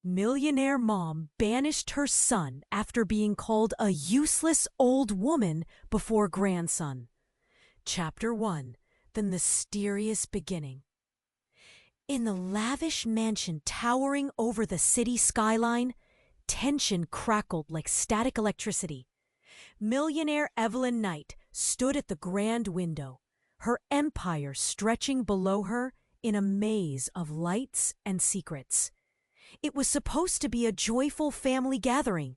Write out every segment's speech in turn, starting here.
Millionaire mom banished her son after being called a useless old woman before grandson. Chapter 1: The Mysterious Beginning. In the lavish mansion towering over the city skyline, tension crackled like static electricity. Millionaire Evelyn Knight stood at the grand window, her empire stretching below her in a maze of lights and secrets. It was supposed to be a joyful family gathering,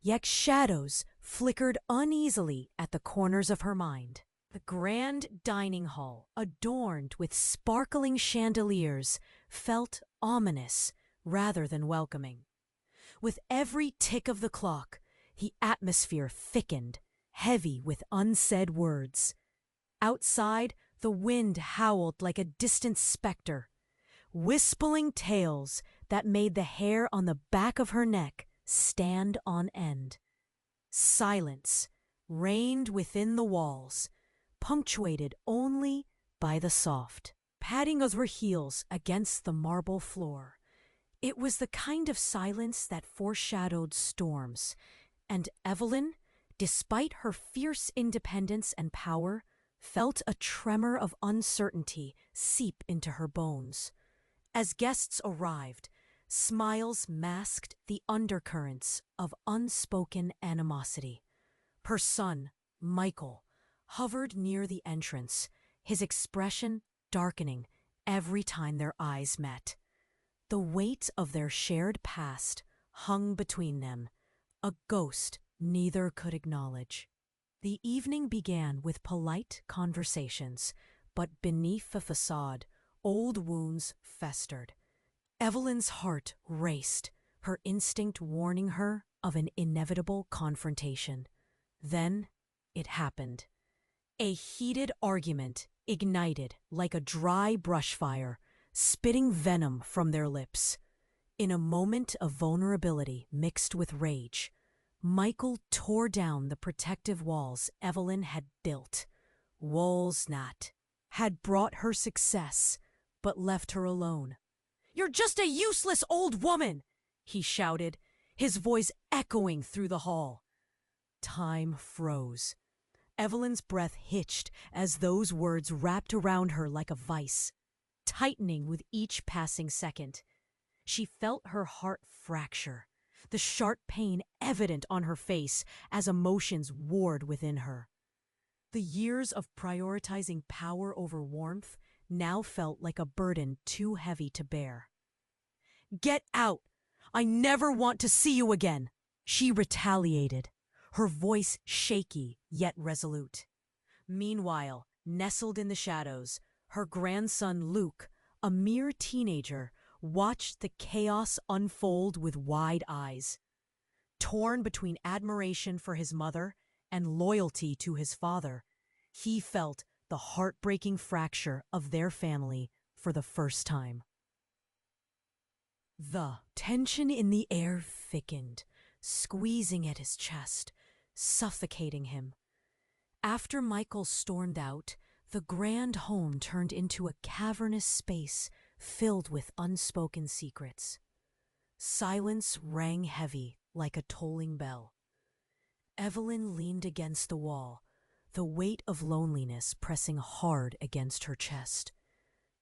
yet shadows flickered uneasily at the corners of her mind. The grand dining hall, adorned with sparkling chandeliers, felt ominous rather than welcoming. With every tick of the clock, the atmosphere thickened, heavy with unsaid words. Outside, the wind howled like a distant specter, whispering tales that made the hair on the back of her neck stand on end. Silence reigned within the walls, punctuated only by the soft padding of her heels against the marble floor. It was the kind of silence that foreshadowed storms, and Evelyn, despite her fierce independence and power, felt a tremor of uncertainty seep into her bones. As guests arrived, smiles masked the undercurrents of unspoken animosity. Her son, Michael, hovered near the entrance, his expression darkening every time their eyes met. The weight of their shared past hung between them, a ghost neither could acknowledge. The evening began with polite conversations, but beneath the facade, old wounds festered. Evelyn's heart raced, her instinct warning her of an inevitable confrontation. Then it happened. A heated argument ignited like a dry brush fire, spitting venom from their lips. In a moment of vulnerability mixed with rage, Michael tore down the protective walls Evelyn had built. Walls that had brought her success, but left her alone. "You're just a useless old woman!" he shouted, his voice echoing through the hall. Time froze. Evelyn's breath hitched as those words wrapped around her like a vice, tightening with each passing second. She felt her heart fracture, the sharp pain evident on her face as emotions warred within her. The years of prioritizing power over warmth now felt like a burden too heavy to bear. "Get out! I never want to see you again!" she retaliated, her voice shaky yet resolute. Meanwhile, nestled in the shadows, her grandson Luke, a mere teenager, watched the chaos unfold with wide eyes. Torn between admiration for his mother and loyalty to his father, he felt the heartbreaking fracture of their family for the first time. The tension in the air thickened, squeezing at his chest, suffocating him. After Michael stormed out, the grand home turned into a cavernous space filled with unspoken secrets. Silence rang heavy like a tolling bell. Evelyn leaned against the wall, the weight of loneliness pressing hard against her chest.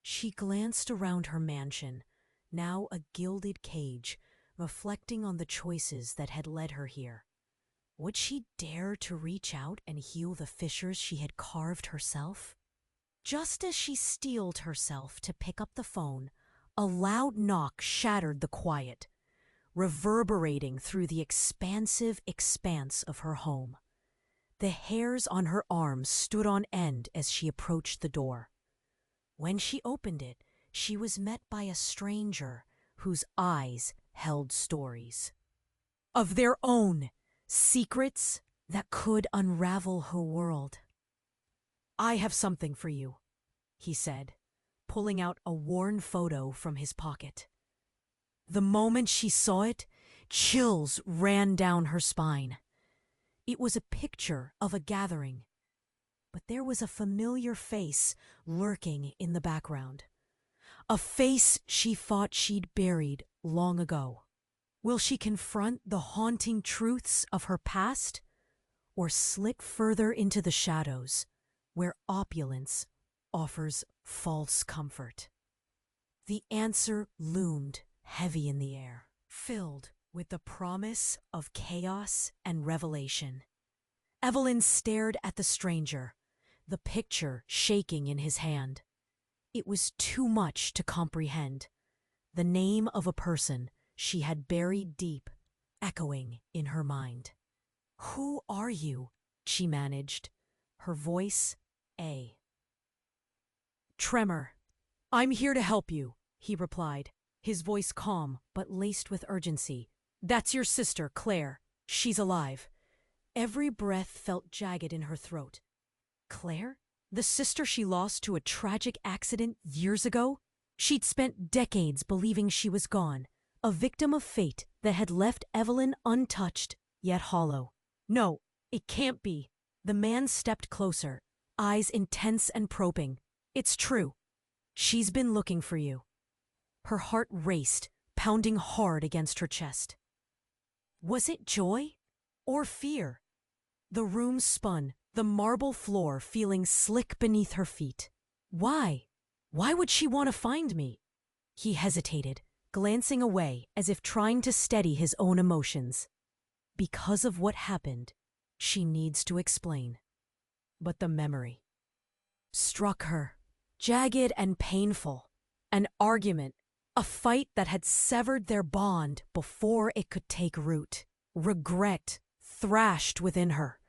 She glanced around her mansion, now a gilded cage, reflecting on the choices that had led her here. Would she dare to reach out and heal the fissures she had carved herself? Just as she steeled herself to pick up the phone, a loud knock shattered the quiet, reverberating through the expansive expanse of her home. The hairs on her arms stood on end as she approached the door. When she opened it, she was met by a stranger whose eyes held stories of their own, secrets that could unravel her world. "I have something for you," he said, pulling out a worn photo from his pocket. The moment she saw it, chills ran down her spine. It was a picture of a gathering, but there was a familiar face lurking in the background. A face she thought she'd buried long ago. Will she confront the haunting truths of her past, or slip further into the shadows where opulence offers false comfort? The answer loomed heavy in the air, filled with the promise of chaos and revelation. Evelyn stared at the stranger, the picture shaking in his hand. It was too much to comprehend. The name of a person she had buried deep, echoing in her mind. "Who are you?" she managed, her voice a tremor. "I'm here to help you," he replied, his voice calm but laced with urgency. "That's your sister, Claire. She's alive." Every breath felt jagged in her throat. Claire? The sister she lost to a tragic accident years ago? She'd spent decades believing she was gone, a victim of fate that had left Evelyn untouched, yet hollow. "No, it can't be." The man stepped closer, eyes intense and probing. "It's true. She's been looking for you." Her heart raced, pounding hard against her chest. Was it joy or fear? The room spun, the marble floor feeling slick beneath her feet. Why? Why would she want to find me? He hesitated, glancing away as if trying to steady his own emotions. Because of what happened, she needs to explain. But the memory struck her, jagged and painful. An argument, a fight that had severed their bond before it could take root. Regret thrashed within her.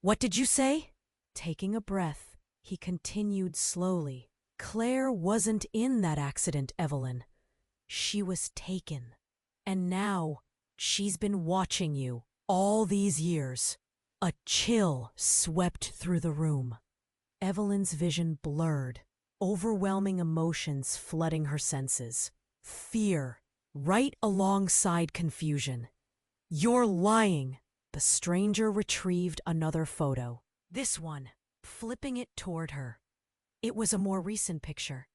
"What did you say?" Taking a breath, he continued slowly. "Claire wasn't in that accident, Evelyn. She was taken. And now she's been watching you all these years." A chill swept through the room. Evelyn's vision blurred, overwhelming emotions flooding her senses. Fear, right alongside confusion. "You're lying." The stranger retrieved another photo. This one, flipping it toward her. It was a more recent picture.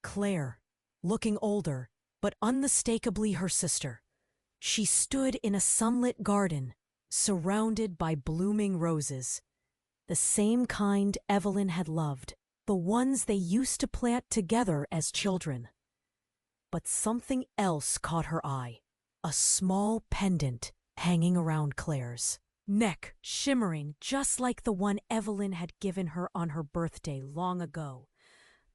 Claire, looking older, but unmistakably her sister. She stood in a sunlit garden, surrounded by blooming roses. The same kind Evelyn had loved, the ones they used to plant together as children. But something else caught her eye. A small pendant hanging around Claire's neck, shimmering just like the one Evelyn had given her on her birthday long ago.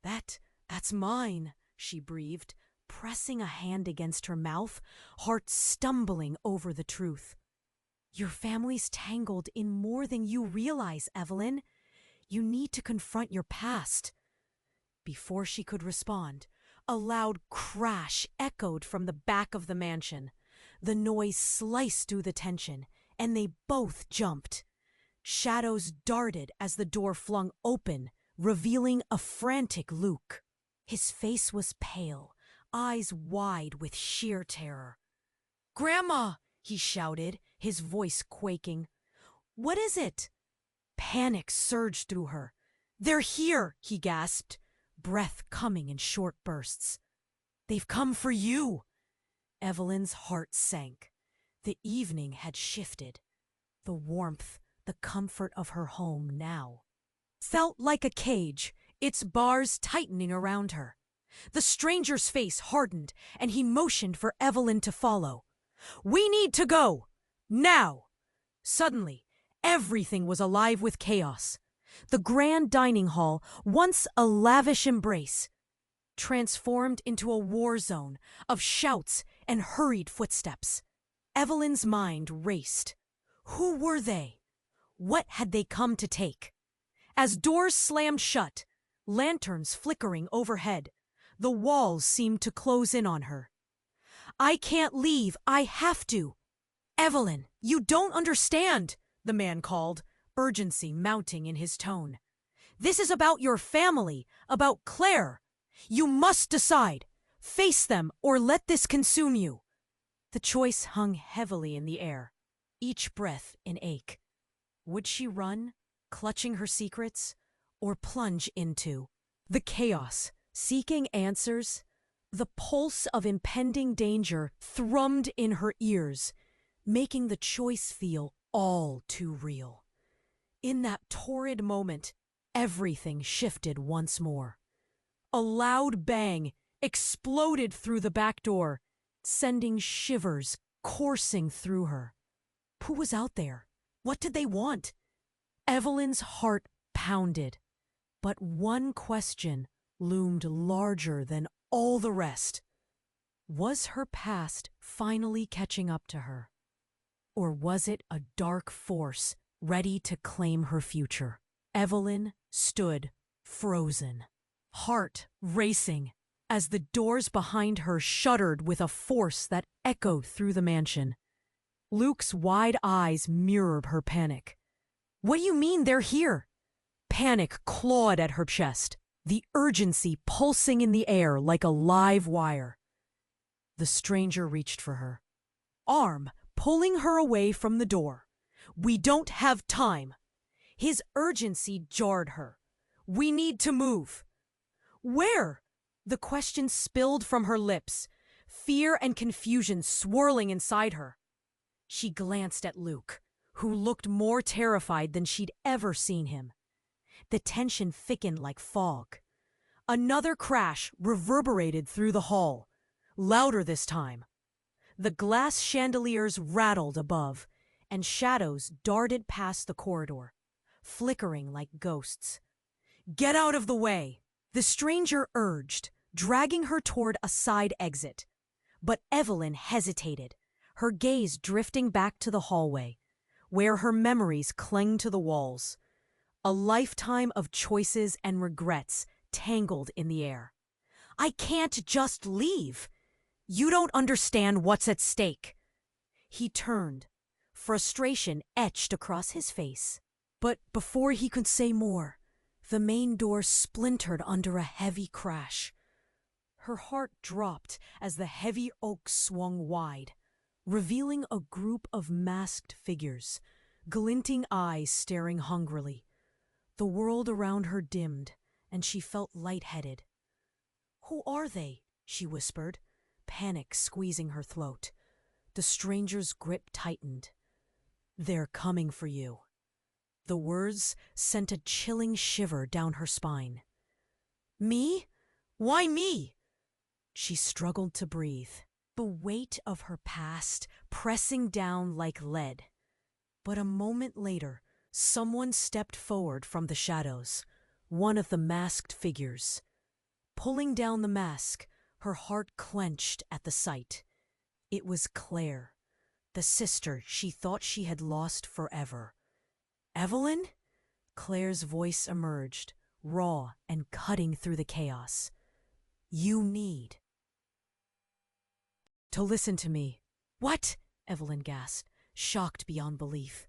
That's mine," she breathed, pressing a hand against her mouth, heart stumbling over the truth. "Your family's tangled in more than you realize, Evelyn. You need to confront your past." Before she could respond, a loud crash echoed from the back of the mansion. The noise sliced through the tension, and they both jumped. Shadows darted as the door flung open, revealing a frantic Luke. His face was pale, eyes wide with sheer terror. "Grandma!" he shouted, his voice quaking. "What is it?" Panic surged through her. "They're here!" he gasped, breath coming in short bursts. "They've come for you!" Evelyn's heart sank. The evening had shifted. The warmth, the comfort of her home now felt like a cage, its bars tightening around her. The stranger's face hardened, and he motioned for Evelyn to follow. "We need to go! Now!" Suddenly, everything was alive with chaos. The grand dining hall, once a lavish embrace, transformed into a war zone of shouts and hurried footsteps. Evelyn's mind raced. Who were they? What had they come to take? As doors slammed shut, lanterns flickering overhead, the walls seemed to close in on her. "I can't leave. I have to." "Evelyn, you don't understand," the man called, urgency mounting in his tone. "This is about your family, about Claire. You must decide. Face them or let this consume you." The choice hung heavily in the air, each breath an ache. Would she run, clutching her secrets, or plunge into the chaos, seeking answers, The pulse of impending danger thrummed in her ears, making the choice feel all too real. In that torrid moment, everything shifted once more. A loud bang exploded through the back door, sending shivers coursing through her. Who was out there? What did they want? Evelyn's heart pounded, but one question loomed larger than all the rest. Was her past finally catching up to her? Or was it a dark force ready to claim her future? Evelyn stood frozen, heart racing, as the doors behind her shuddered with a force that echoed through the mansion. Luke's wide eyes mirrored her panic. "What do you mean they're here?" Panic clawed at her chest, the urgency pulsing in the air like a live wire. The stranger reached for her, arm pulling her away from the door. "We don't have time." His urgency jarred her. "We need to move." "Where?" The question spilled from her lips, fear and confusion swirling inside her. She glanced at Luke, who looked more terrified than she'd ever seen him. The tension thickened like fog. Another crash reverberated through the hall, louder this time. The glass chandeliers rattled above, and shadows darted past the corridor, flickering like ghosts. "Get out of the way!" the stranger urged, dragging her toward a side exit. But Evelyn hesitated, her gaze drifting back to the hallway, where her memories clung to the walls. A lifetime of choices and regrets tangled in the air. "I can't just leave. You don't understand what's at stake." He turned, frustration etched across his face. But before he could say more, the main door splintered under a heavy crash. Her heart dropped as the heavy oak swung wide, revealing a group of masked figures, glinting eyes staring hungrily. The world around her dimmed, and she felt lightheaded. "Who are they?" she whispered, panic squeezing her throat. The stranger's grip tightened. "They're coming for you." The words sent a chilling shiver down her spine. "Me? Why me?" She struggled to breathe, the weight of her past pressing down like lead. But a moment later, someone stepped forward from the shadows, one of the masked figures. Pulling down the mask, her heart clenched at the sight. It was Claire, the sister she thought she had lost forever. "Evelyn?" Claire's voice emerged, raw and cutting through the chaos. "You need to listen to me." "What?" Evelyn gasped, shocked beyond belief.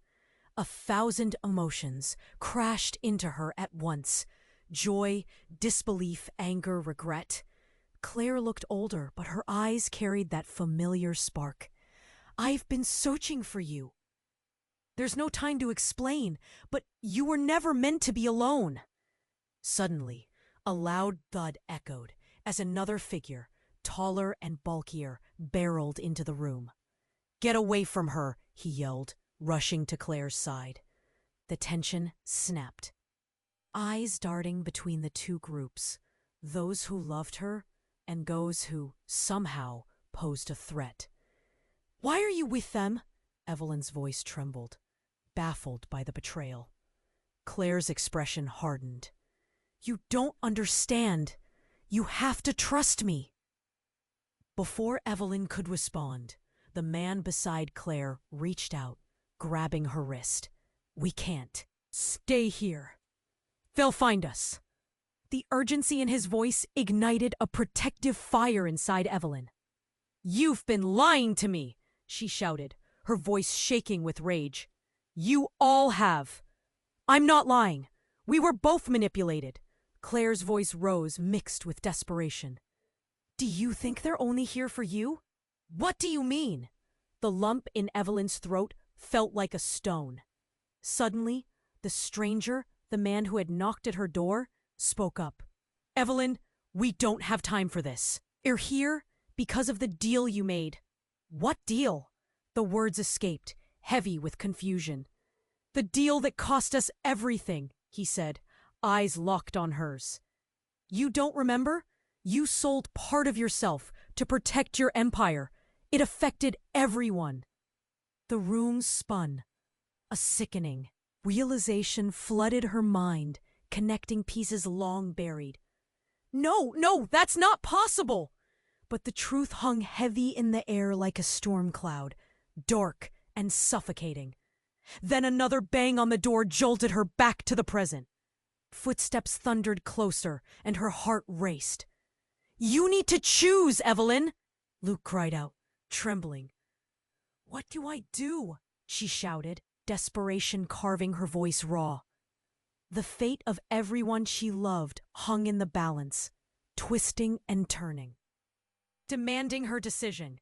1,000 emotions crashed into her at once. Joy, disbelief, anger, regret. Claire looked older, but her eyes carried that familiar spark. "I've been searching for you. There's no time to explain, but you were never meant to be alone." Suddenly, a loud thud echoed as another figure, taller and bulkier, barreled into the room. "Get away from her," he yelled, rushing to Claire's side. The tension snapped. Eyes darting between the two groups, those who loved her and those who, somehow, posed a threat. "Why are you with them?" Evelyn's voice trembled, baffled by the betrayal. Claire's expression hardened. "You don't understand. You have to trust me." Before Evelyn could respond, the man beside Claire reached out, grabbing her wrist. "We can't. Stay here. They'll find us." The urgency in his voice ignited a protective fire inside Evelyn. "You've been lying to me," she shouted, her voice shaking with rage. "You all have." "I'm not lying. We were both manipulated." Claire's voice rose, mixed with desperation. "Do you think they're only here for you?" "What do you mean?" The lump in Evelyn's throat felt like a stone. Suddenly, the stranger, the man who had knocked at her door, spoke up. "Evelyn, we don't have time for this." You're here because of the deal you made. What deal? The words escaped, heavy with confusion. The deal that cost us everything, he said, eyes locked on hers. You don't remember? You sold part of yourself to protect your empire. It affected everyone. The room spun. A sickening realization flooded her mind, connecting pieces long buried. No, that's not possible! But the truth hung heavy in the air like a storm cloud, dark and suffocating. Then another bang on the door jolted her back to the present. Footsteps thundered closer, and her heart raced. You need to choose, Evelyn! Luke cried out, trembling. What do I do? She shouted, desperation carving her voice raw. The fate of everyone she loved hung in the balance, twisting and turning, demanding her decision.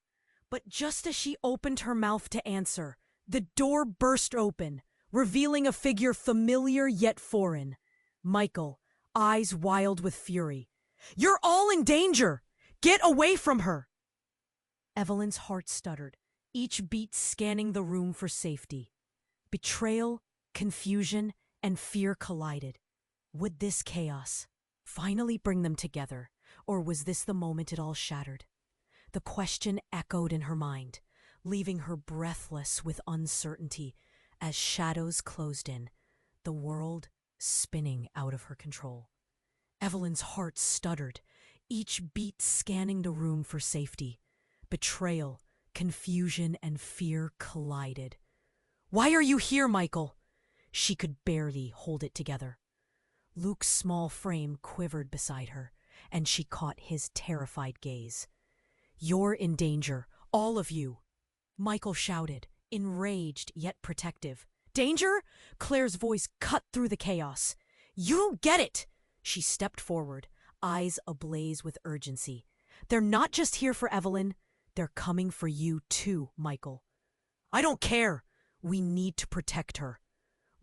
But just as she opened her mouth to answer, the door burst open, revealing a figure familiar yet foreign. Michael, eyes wild with fury. You're all in danger! Get away from her! Evelyn's heart stuttered, each beat scanning the room for safety. Betrayal, confusion, and fear collided. Would this chaos finally bring them together, or was this the moment it all shattered? The question echoed in her mind, leaving her breathless with uncertainty as shadows closed in, the world spinning out of her control. Evelyn's heart stuttered, each beat scanning the room for safety. Betrayal, confusion, and fear collided. Why are you here, Michael? She could barely hold it together. Luke's small frame quivered beside her, and she caught his terrified gaze. You're in danger, all of you, Michael shouted, enraged yet protective. Danger? Claire's voice cut through the chaos. You don't get it! She stepped forward, eyes ablaze with urgency. They're not just here for Evelyn. They're coming for you too, Michael. I don't care. We need to protect her.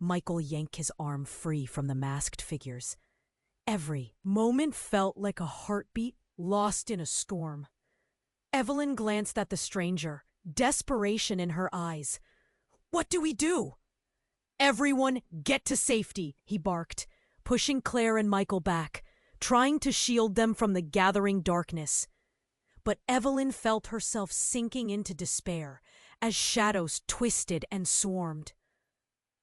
Michael yanked his arm free from the masked figures. Every moment felt like a heartbeat lost in a storm. Evelyn glanced at the stranger, desperation in her eyes. What do we do? Everyone get to safety, he barked, pushing Claire and Michael back, trying to shield them from the gathering darkness. But Evelyn felt herself sinking into despair as shadows twisted and swarmed.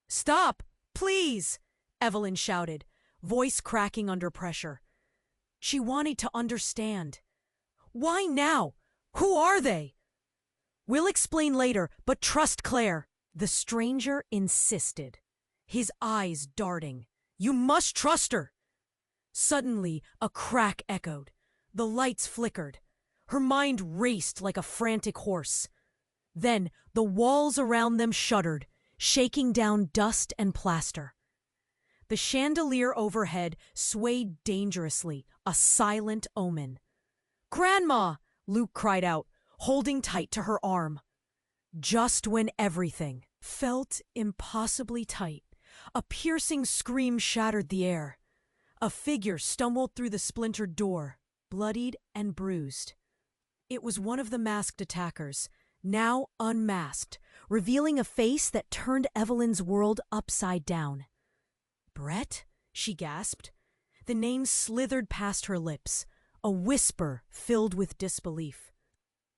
Stop, please, Evelyn shouted, voice cracking under pressure. She wanted to understand. Why now? Who are they? We'll explain later, but trust Claire. The stranger insisted, his eyes darting. You must trust her. Suddenly, a crack echoed. The lights flickered. Her mind raced like a frantic horse. Then the walls around them shuddered, shaking down dust and plaster. The chandelier overhead swayed dangerously, a silent omen. Grandma! Luke cried out, holding tight to her arm. Just when everything felt impossibly tight, a piercing scream shattered the air. A figure stumbled through the splintered door, bloodied and bruised. It was one of the masked attackers, now unmasked, revealing a face that turned Evelyn's world upside down. Brett? She gasped. The name slithered past her lips, a whisper filled with disbelief.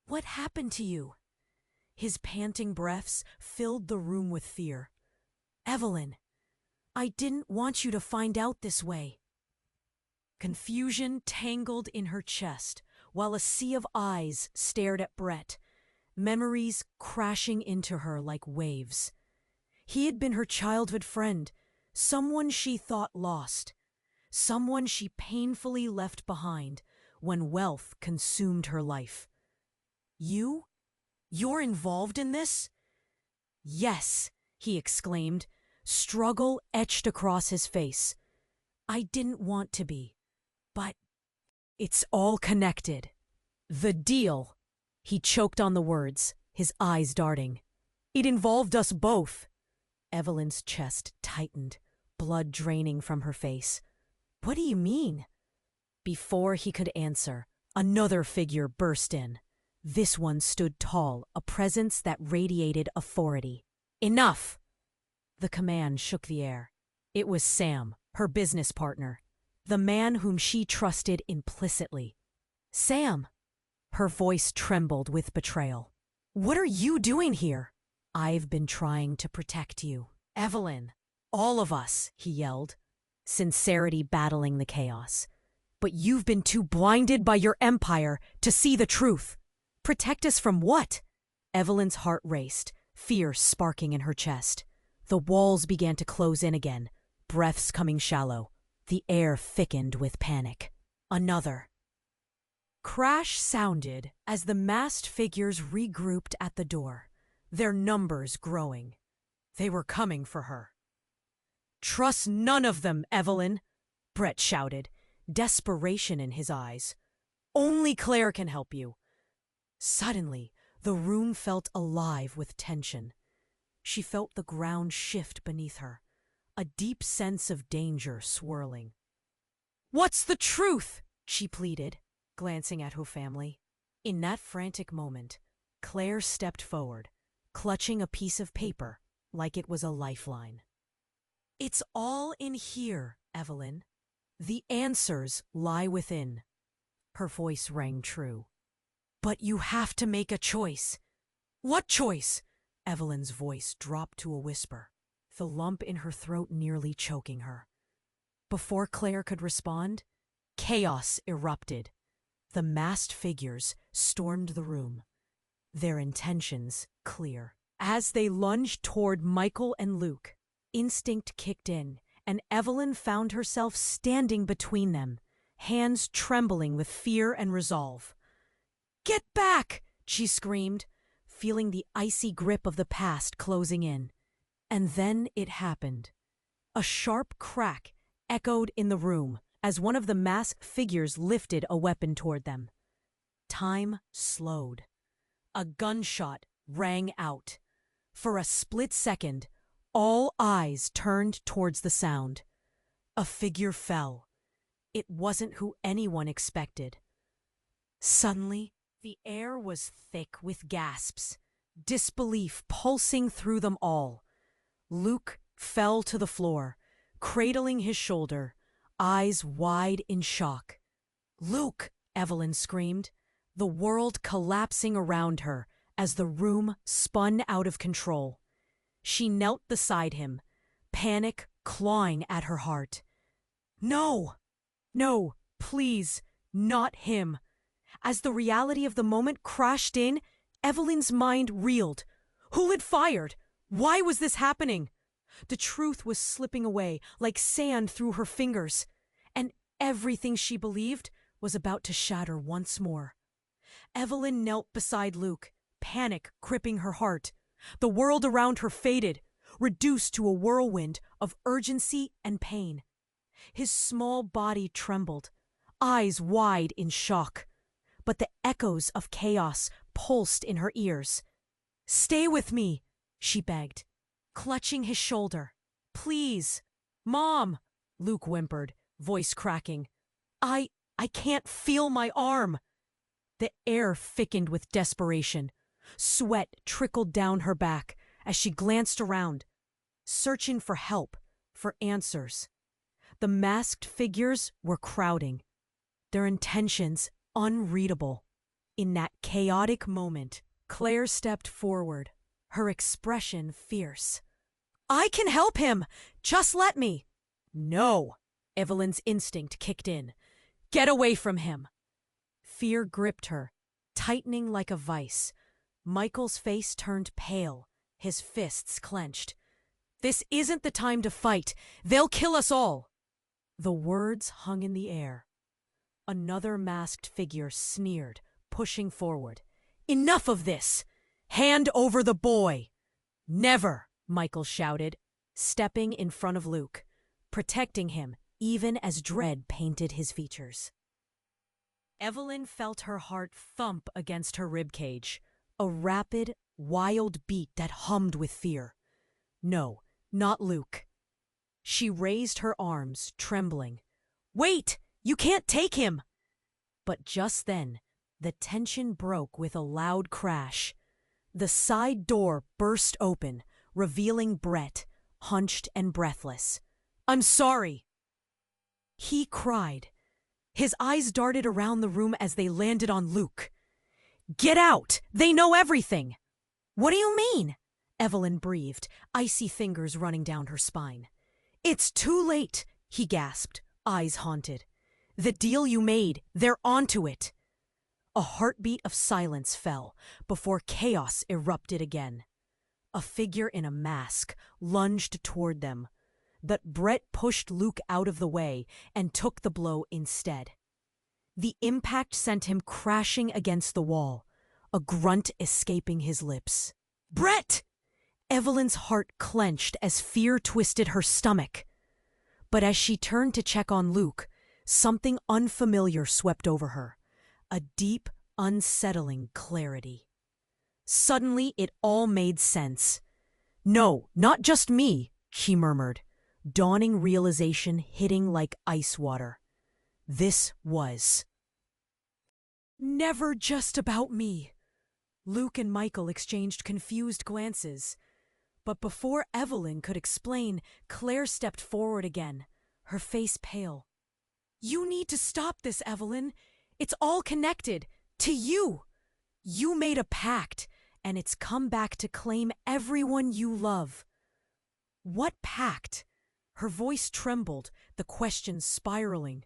What happened to you? His panting breaths filled the room with fear. Evelyn, I didn't want you to find out this way. Confusion tangled in her chest, while a sea of eyes stared at Brett, memories crashing into her like waves. He had been her childhood friend, someone she thought lost, someone she painfully left behind when wealth consumed her life. You're involved in this? Yes, he exclaimed, struggle etched across his face. I didn't want to be, but it's all connected. The deal. He choked on the words, his eyes darting. It involved us both. Evelyn's chest tightened, blood draining from her face. What do you mean? Before he could answer, Another figure burst in. This one stood tall, a presence that radiated authority. Enough! The command shook the air. It was Sam, her business partner, the man whom she trusted implicitly. Sam! Her voice trembled with betrayal. What are you doing here? I've been trying to protect you. Evelyn! All of us, he yelled, sincerity battling the chaos. But you've been too blinded by your empire to see the truth. Protect us from what? Evelyn's heart raced, fear sparking in her chest. The walls began to close in again, breaths coming shallow. The air thickened with panic. Another crash sounded as the masked figures regrouped at the door, their numbers growing. They were coming for her. Trust none of them, Evelyn, Brett shouted, desperation in his eyes. Only Claire can help you. Suddenly, the room felt alive with tension. She felt the ground shift beneath her, a deep sense of danger swirling. What's the truth? She pleaded, glancing at her family. In that frantic moment, Claire stepped forward, clutching a piece of paper like it was a lifeline. It's all in here, Evelyn. The answers lie within. Her voice rang true. But you have to make a choice. What choice? Evelyn's voice dropped to a whisper, the lump in her throat nearly choking her. Before Claire could respond, chaos erupted. The masked figures stormed the room, their intentions clear. As they lunged toward Michael and Luke, instinct kicked in, and Evelyn found herself standing between them, hands trembling with fear and resolve. Get back! She screamed, feeling the icy grip of the past closing in. And then it happened. A sharp crack echoed in the room as one of the masked figures lifted a weapon toward them. Time slowed. A gunshot rang out. For a split second, all eyes turned towards the sound. A figure fell. It wasn't who anyone expected. Suddenly, the air was thick with gasps, disbelief pulsing through them all. Luke fell to the floor, cradling his shoulder, eyes wide in shock. Luke! Evelyn screamed, the world collapsing around her as the room spun out of control. She knelt beside him, panic clawing at her heart. No! No, please, not him. As the reality of the moment crashed in, Evelyn's mind reeled. Who had fired? Why was this happening? The truth was slipping away like sand through her fingers, and everything she believed was about to shatter once more. Evelyn knelt beside Luke, panic gripping her heart. The world around her faded, reduced to a whirlwind of urgency and pain. His small body trembled, eyes wide in shock. But the echoes of chaos pulsed in her ears. Stay with me, she begged, clutching his shoulder. Please. Mom, Luke whimpered, voice cracking. I can't feel my arm. The air thickened with desperation. Sweat trickled down her back as she glanced around, searching for help, for answers. The masked figures were crowding, their intentions unreadable. In that chaotic moment, Claire stepped forward, her expression fierce. I can help him! Just let me! No! Evelyn's instinct kicked in. Get away from him! Fear gripped her, tightening like a vice. Michael's face turned pale, his fists clenched. This isn't the time to fight. They'll kill us all. The words hung in the air. Another masked figure sneered, pushing forward. Enough of this! Hand over the boy! Never! Michael shouted, stepping in front of Luke, protecting him even as dread painted his features. Evelyn felt her heart thump against her ribcage, a rapid, wild beat that hummed with fear. No, not Luke. She raised her arms, trembling. Wait! You can't take him! But just then, the tension broke with a loud crash. The side door burst open, revealing Brett, hunched and breathless. "I'm sorry!" he cried. His eyes darted around the room as they landed on Luke. "Get out! They know everything!" "What do you mean?" Evelyn breathed, icy fingers running down her spine. "It's too late," he gasped, eyes haunted. "The deal you made, they're onto it." A heartbeat of silence fell before chaos erupted again. A figure in a mask lunged toward them, but Brett pushed Luke out of the way and took the blow instead. The impact sent him crashing against the wall, a grunt escaping his lips. "Brett!" Evelyn's heart clenched as fear twisted her stomach. But as she turned to check on Luke, something unfamiliar swept over her, a deep, unsettling clarity. Suddenly, it all made sense. "No, not just me," she murmured, dawning realization hitting like ice water. This was never just about me. Luke and Michael exchanged confused glances. But before Evelyn could explain, Claire stepped forward again, her face pale. "You need to stop this, Evelyn. It's all connected. To you. You made a pact, and it's come back to claim everyone you love." "What pact?" Her voice trembled, the questions spiraling.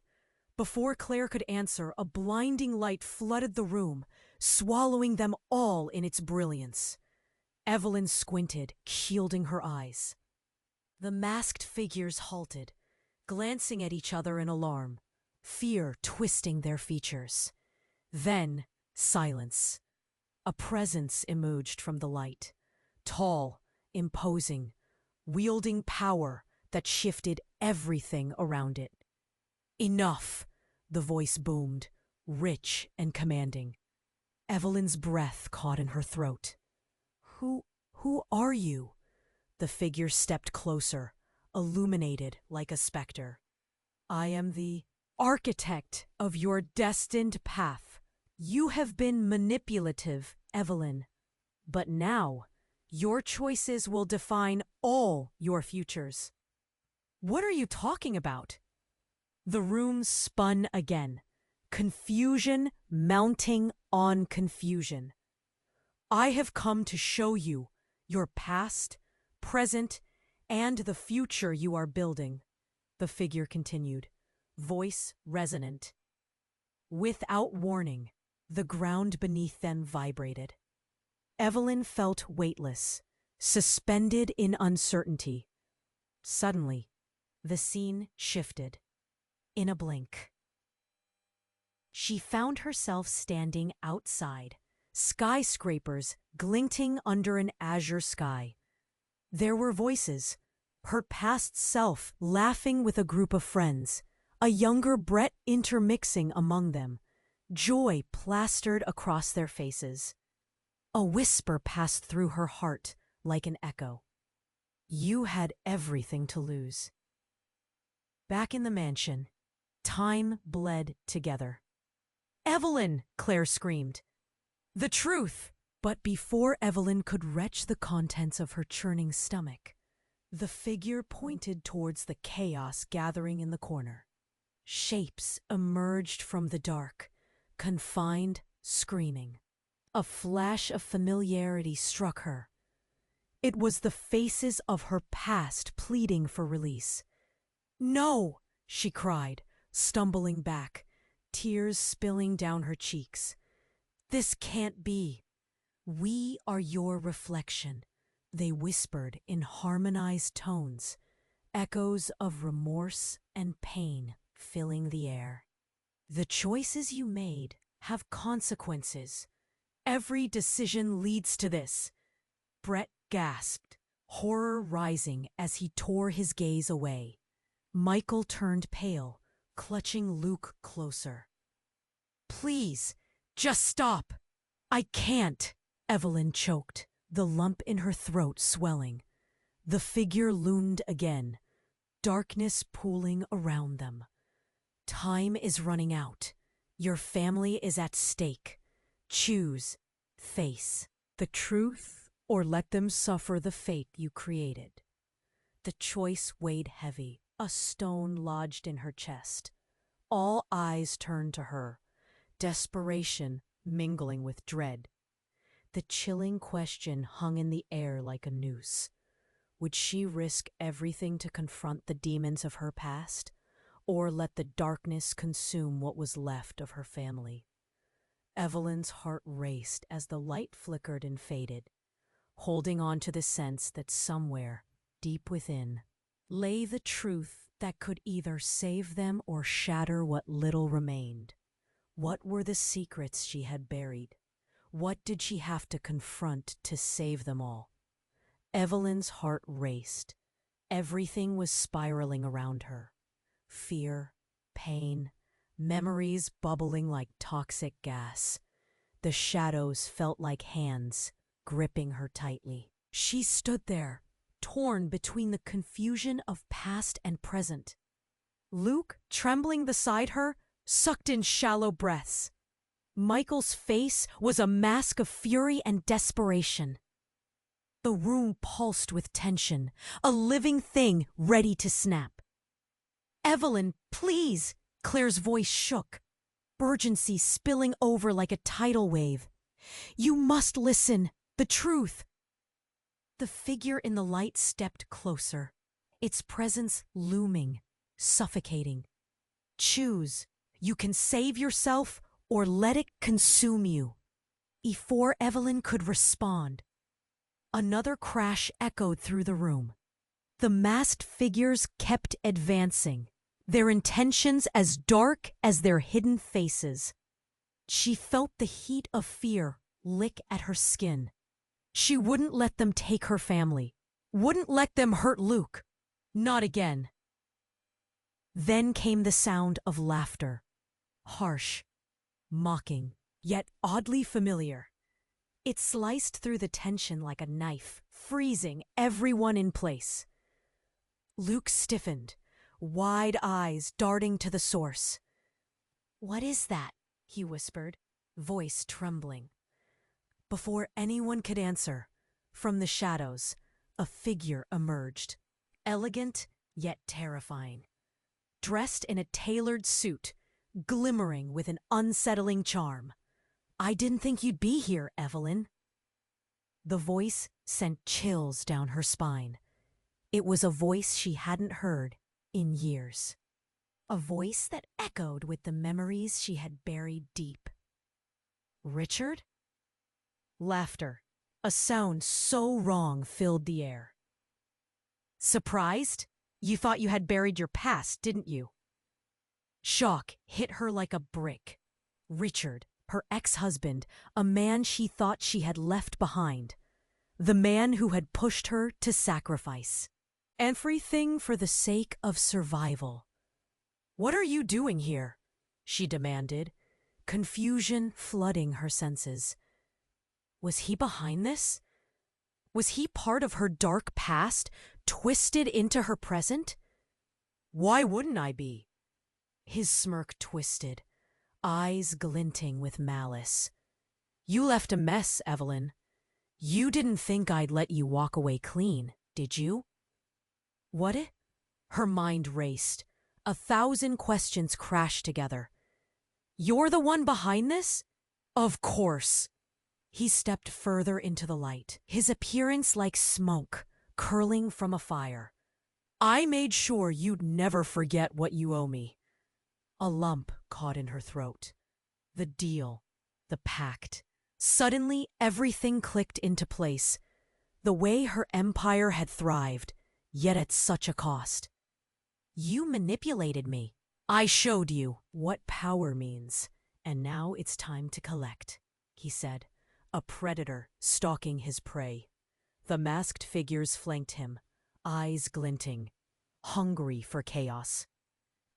Before Claire could answer, a blinding light flooded the room, swallowing them all in its brilliance. Evelyn squinted, shielding her eyes. The masked figures halted, glancing at each other in alarm, fear twisting their features. Then, silence. A presence emerged from the light, tall, imposing, wielding power that shifted everything around it. "Enough!" the voice boomed, rich and commanding. Evelyn's breath caught in her throat. Who are you?" The figure stepped closer, illuminated like a specter. "I am the architect of your destined path. You have been manipulative, Evelyn. But now, your choices will define all your futures." "What are you talking about?" The room spun again, confusion mounting on confusion. "I have come to show you your past, present, and the future you are building," the figure continued, voice resonant. Without warning, the ground beneath them vibrated. Evelyn felt weightless, suspended in uncertainty. Suddenly, the scene shifted. In a blink, she found herself standing outside, skyscrapers glinting under an azure sky. There were voices, her past self laughing with a group of friends, a younger Brett intermixing among them, joy plastered across their faces. A whisper passed through her heart like an echo. You had everything to lose. Back in the mansion, time bled together. "Evelyn!" Claire screamed. "The truth!" But before Evelyn could retch the contents of her churning stomach, the figure pointed towards the chaos gathering in the corner. Shapes emerged from the dark, confined, screaming. A flash of familiarity struck her. It was the faces of her past pleading for release. "No!" she cried, stumbling back, tears spilling down her cheeks. "This can't be. We are your reflection," they whispered in harmonized tones, echoes of remorse and pain filling the air. "The choices you made have consequences. Every decision leads to this." Brett gasped, horror rising as he tore his gaze away. Michael turned pale, clutching Luke closer. "Please, just stop." "I can't," Evelyn choked, the lump in her throat swelling. The figure loomed again, darkness pooling around them. "Time is running out. Your family is at stake. Choose. Face the truth or let them suffer the fate you created. The choice weighed heavy, a stone lodged in her chest. All eyes turned to her, desperation mingling with dread. The chilling question hung in the air like a noose. Would she risk everything to confront the demons of her past, or let the darkness consume what was left of her family? Evelyn's heart raced as the light flickered and faded, holding on to the sense that somewhere, deep within, lay the truth that could either save them or shatter what little remained. What were the secrets she had buried? What did she have to confront to save them all? Evelyn's heart raced. Everything was spiraling around her. Fear, pain, memories bubbling like toxic gas. The shadows felt like hands, gripping her tightly. She stood there, torn between the confusion of past and present. Luke, trembling beside her, sucked in shallow breaths. Michael's face was a mask of fury and desperation. The room pulsed with tension, a living thing ready to snap. "Evelyn, please!" Claire's voice shook, urgency spilling over like a tidal wave. "You must listen. The truth." The figure in the light stepped closer, its presence looming, suffocating. "Choose. You can save yourself or let it consume you." Before Evelyn could respond, another crash echoed through the room. The masked figures kept advancing, their intentions as dark as their hidden faces. She felt the heat of fear lick at her skin. She wouldn't let them take her family, wouldn't let them hurt Luke. Not again. Then came the sound of laughter, harsh, mocking, yet oddly familiar. It sliced through the tension like a knife, freezing everyone in place. Luke stiffened, wide eyes darting to the source. "What is that?" he whispered, voice trembling. Before anyone could answer, from the shadows, a figure emerged, elegant yet terrifying. Dressed in a tailored suit, glimmering with an unsettling charm. "I didn't think you'd be here, Evelyn." The voice sent chills down her spine. It was a voice she hadn't heard in years. A voice that echoed with the memories she had buried deep. "Richard?" Laughter, a sound so wrong, filled the air. "Surprised? You thought you had buried your past, didn't you?" Shock hit her like a brick. Richard, her ex-husband, a man she thought she had left behind. The man who had pushed her to sacrifice. Everything for the sake of survival. "What are you doing here?" she demanded, confusion flooding her senses. Was he behind this? Was he part of her dark past, twisted into her present? "Why wouldn't I be?" His smirk twisted, eyes glinting with malice. "You left a mess, Evelyn. You didn't think I'd let you walk away clean, did you?" "What it?" Her mind raced. 1,000 questions crashed together. "You're the one behind this?" "Of course." He stepped further into the light, his appearance like smoke curling from a fire. "I made sure you'd never forget what you owe me." A lump caught in her throat. The deal, the pact. Suddenly, everything clicked into place. The way her empire had thrived, yet at such a cost. "You manipulated me. I showed you what power means, and now it's time to collect," he said, a predator stalking his prey. The masked figures flanked him, eyes glinting, hungry for chaos.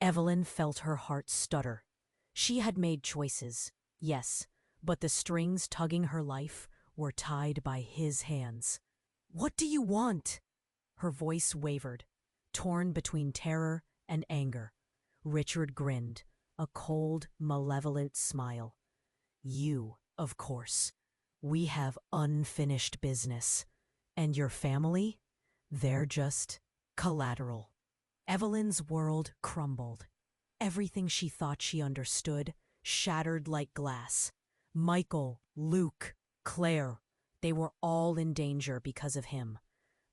Evelyn felt her heart stutter. She had made choices, yes, but the strings tugging her life were tied by his hands. "What do you want?" Her voice wavered, torn between terror and anger. Richard grinned, a cold, malevolent smile. You, of course. We have unfinished business. And your family? They're just collateral. Evelyn's world crumbled. Everything she thought she understood shattered like glass. Michael, Luke, Claire, they were all in danger because of him.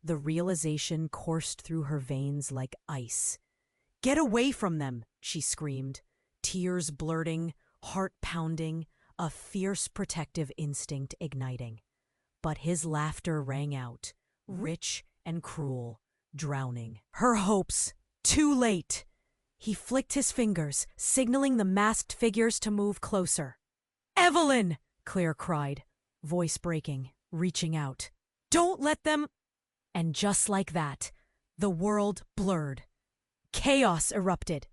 The realization coursed through her veins like ice. "Get away from them!" she screamed, tears blurting, heart pounding, a fierce protective instinct igniting. But his laughter rang out, rich and cruel, drowning her hopes. Too late! He flicked his fingers, signaling the masked figures to move closer. "Evelyn!" Claire cried, voice breaking, reaching out. "Don't let them—" And just like that, the world blurred. Chaos erupted,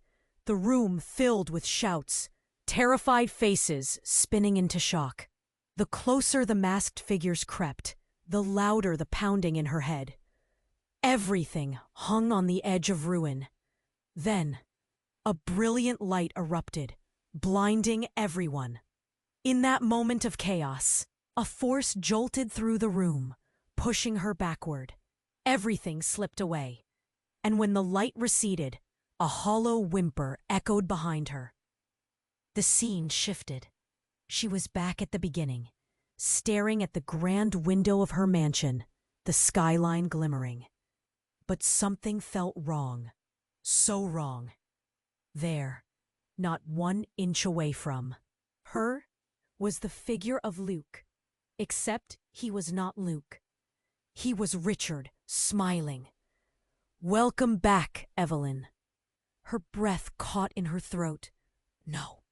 the room filled with shouts, terrified faces spinning into shock. The closer the masked figures crept, the louder the pounding in her head. Everything hung on the edge of ruin. Then, a brilliant light erupted, blinding everyone. In that moment of chaos, a force jolted through the room, pushing her backward. Everything slipped away. And when the light receded, a hollow whimper echoed behind her. The scene shifted. She was back at the beginning, staring at the grand window of her mansion, the skyline glimmering. But something felt wrong. So wrong. There, not 1 inch away from her, was the figure of Luke. Except he was not Luke. He was Richard, smiling. "Welcome back, Evelyn." Her breath caught in her throat. No.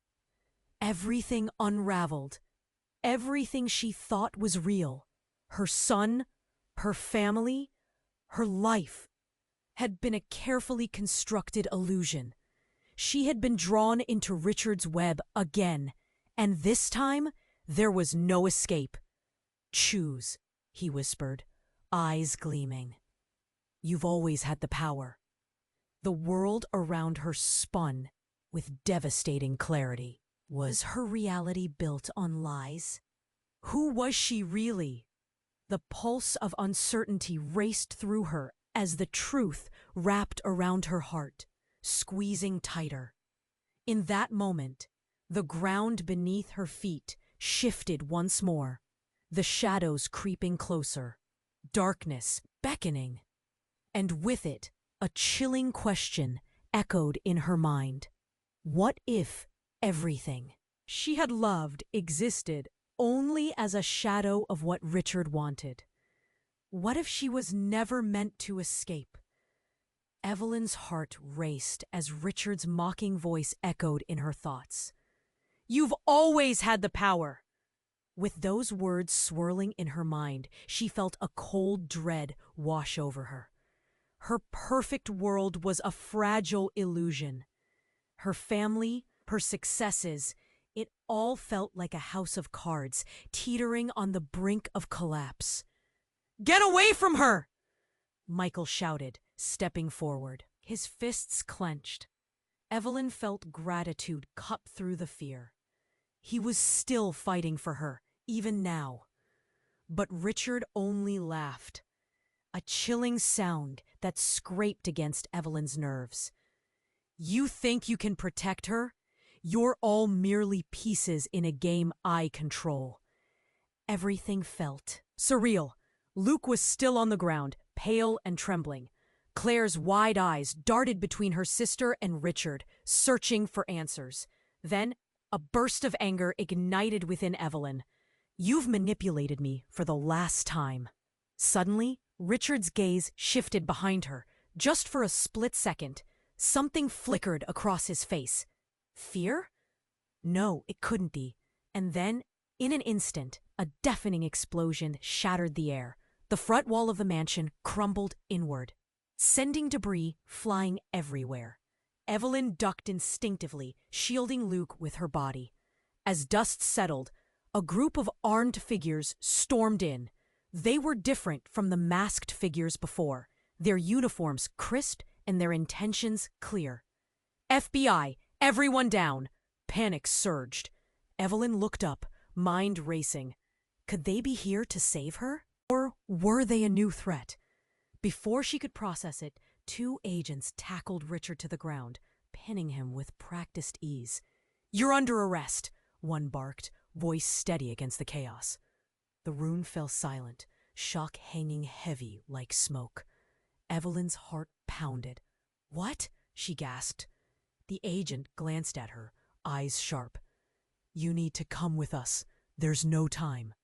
Everything unraveled. Everything she thought was real. Her son, her family, her life had been a carefully constructed illusion. She had been drawn into Richard's web again, and this time there was no escape. "Choose," he whispered, eyes gleaming. "You've always had the power." The world around her spun with devastating clarity. Was her reality built on lies? Who was she really? The pulse of uncertainty raced through her as the truth wrapped around her heart, squeezing tighter. In that moment, the ground beneath her feet shifted once more, the shadows creeping closer, darkness beckoning. And with it, a chilling question echoed in her mind. What if everything she had loved existed only as a shadow of what Richard wanted? What if she was never meant to escape? Evelyn's heart raced as Richard's mocking voice echoed in her thoughts. "You've always had the power." With those words swirling in her mind, she felt a cold dread wash over her. Her perfect world was a fragile illusion. Her family, her successes, it all felt like a house of cards, teetering on the brink of collapse. "Get away from her!" Michael shouted, stepping forward, his fists clenched. Evelyn felt gratitude cup through the fear. He was still fighting for her, even now. But Richard only laughed, a chilling sound that scraped against Evelyn's nerves. "You think you can protect her? You're all merely pieces in a game I control." Everything felt surreal. Luke was still on the ground, pale and trembling. Claire's wide eyes darted between her sister and Richard, searching for answers. Then, a burst of anger ignited within Evelyn. "You've manipulated me for the last time." Suddenly, Richard's gaze shifted behind her. Just for a split second, something flickered across his face. Fear? No, it couldn't be. And then, in an instant, a deafening explosion shattered the air. The front wall of the mansion crumbled inward, sending debris flying everywhere. Evelyn ducked instinctively, shielding Luke with her body. As dust settled, a group of armed figures stormed in. They were different from the masked figures before, their uniforms crisp and their intentions clear. "FBI, Everyone down. Panic surged. Evelyn looked up, mind racing. Could they be here to save her? Or were they a new threat? Before she could process it, two agents tackled Richard to the ground, pinning him with practiced ease. "You're under arrest," one barked, voice steady against the chaos. The room fell silent, shock hanging heavy like smoke. Evelyn's heart pounded. "What?" she gasped. The agent glanced at her, eyes sharp. "You need to come with us. There's no time."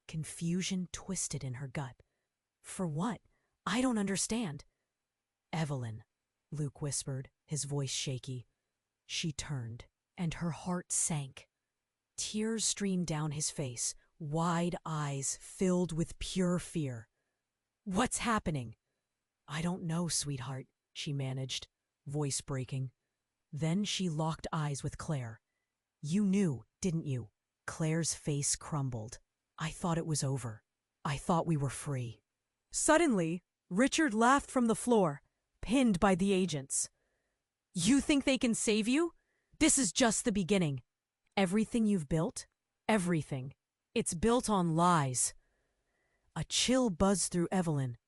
Confusion twisted in her gut. "For what? I don't understand." "Evelyn," Luke whispered, his voice shaky. She turned, and her heart sank. Tears streamed down his face, wide eyes filled with pure fear. "What's happening?" "I don't know, sweetheart," she managed, voice breaking. Then she locked eyes with Claire. "You knew, didn't you?" Claire's face crumbled. "I thought it was over. I thought we were free." Suddenly, Richard laughed from the floor, pinned by the agents. "You think they can save you? This is just the beginning. Everything you've built, everything, it's built on lies." A chill buzzed through Evelyn.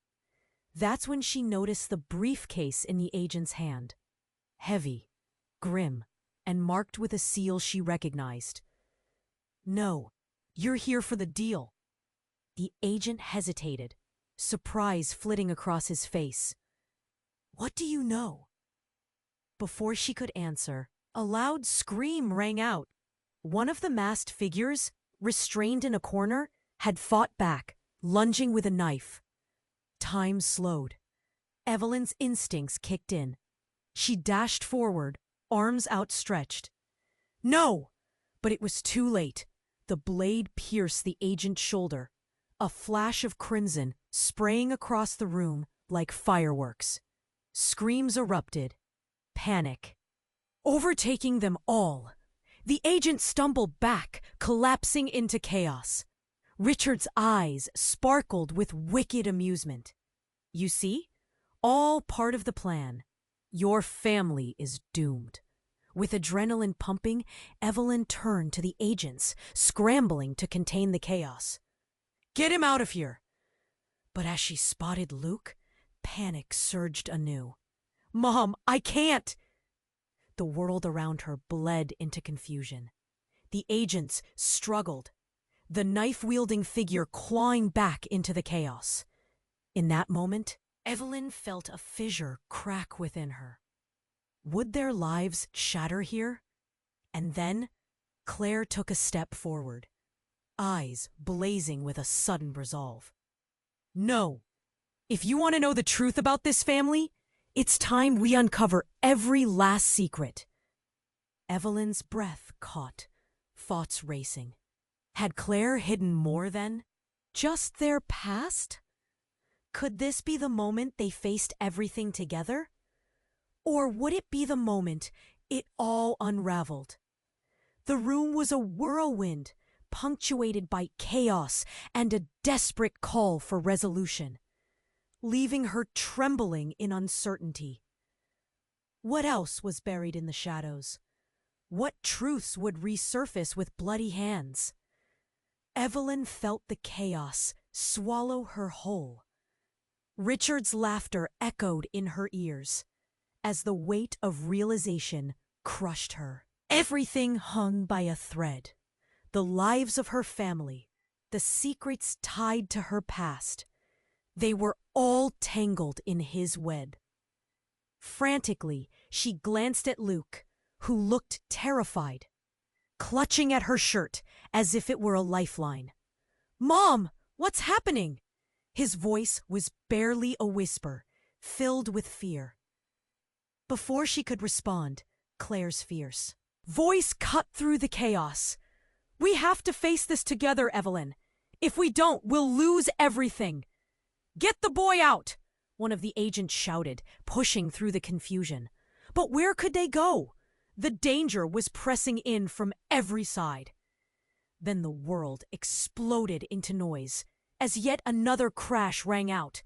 That's when she noticed the briefcase in the agent's hand. Heavy, grim, and marked with a seal she recognized. "No, you're here for the deal." The agent hesitated, surprise flitting across his face. "What do you know?" Before she could answer, a loud scream rang out. One of the masked figures, restrained in a corner, had fought back, lunging with a knife. Time slowed. Evelyn's instincts kicked in. She dashed forward, arms outstretched. "No!" But it was too late. The blade pierced the agent's shoulder, a flash of crimson spraying across the room like fireworks. Screams erupted. Panic. Overtaking them all. The agent stumbled back, collapsing into chaos. Richard's eyes sparkled with wicked amusement. "You see? All part of the plan. Your family is doomed." With adrenaline pumping, Evelyn turned to the agents, scrambling to contain the chaos. "Get him out of here!" But as she spotted Luke, panic surged anew. "Mom, I can't!" The world around her bled into confusion. The agents struggled, the knife-wielding figure clawing back into the chaos. In that moment, Evelyn felt a fissure crack within her. Would their lives shatter here? And then, Claire took a step forward, eyes blazing with a sudden resolve. "No! If you want to know the truth about this family, it's time we uncover every last secret." Evelyn's breath caught, thoughts racing. Had Claire hidden more then? Just their past? Could this be the moment they faced everything together? Or would it be the moment it all unraveled? The room was a whirlwind, punctuated by chaos and a desperate call for resolution, leaving her trembling in uncertainty. What else was buried in the shadows? What truths would resurface with bloody hands? Evelyn felt the chaos swallow her whole. Richard's laughter echoed in her ears as the weight of realization crushed her. Everything hung by a thread. The lives of her family, the secrets tied to her past. They were all tangled in his web. Frantically, she glanced at Luke, who looked terrified, clutching at her shirt as if it were a lifeline. "Mom, what's happening?" His voice was barely a whisper, filled with fear. Before she could respond, Claire's fierce voice cut through the chaos. "We have to face this together, Evelyn. If we don't, we'll lose everything." "Get the boy out!" one of the agents shouted, pushing through the confusion. But where could they go? The danger was pressing in from every side. Then the world exploded into noise as yet another crash rang out.